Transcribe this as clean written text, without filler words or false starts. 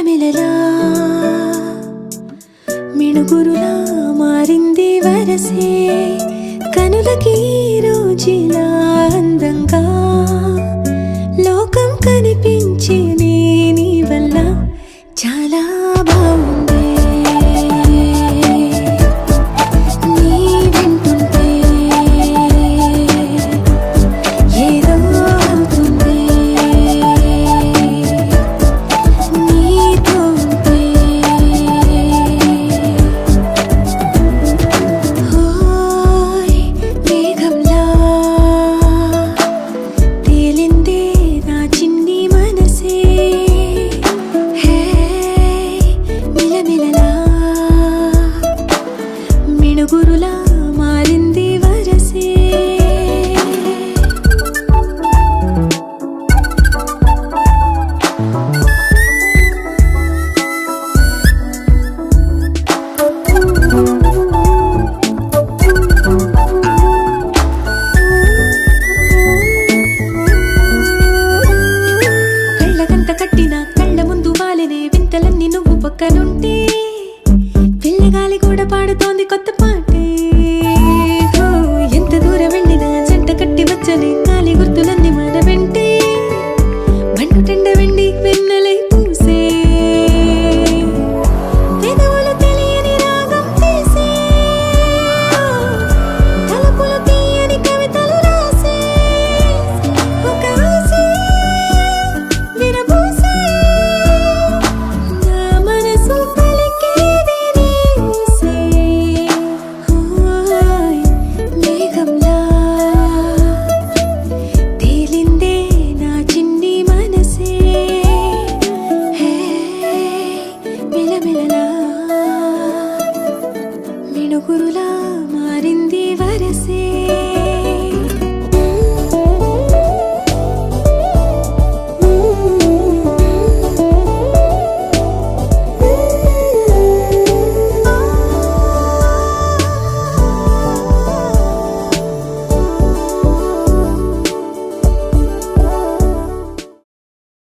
మిలమిలలా మిణుగురులా మారింది వరసే కనులకి రోజులా అందంగా లోకం కనిపించే నీ వల్ల చాలా బాగుంది నీ వింటుంటే ఏదో అవుతుంది నీతో ఉంటే హోయ్ మేఘంలా తేలిందే నా చిన్ని మనసే హే మిలమిలలా మిణుగురులా మారింది వరసే కళ్ళకంత కట్టిన కళ్ళ ముందు వాలినే వింతలన్నీ నువ్వు పక్కనుంటే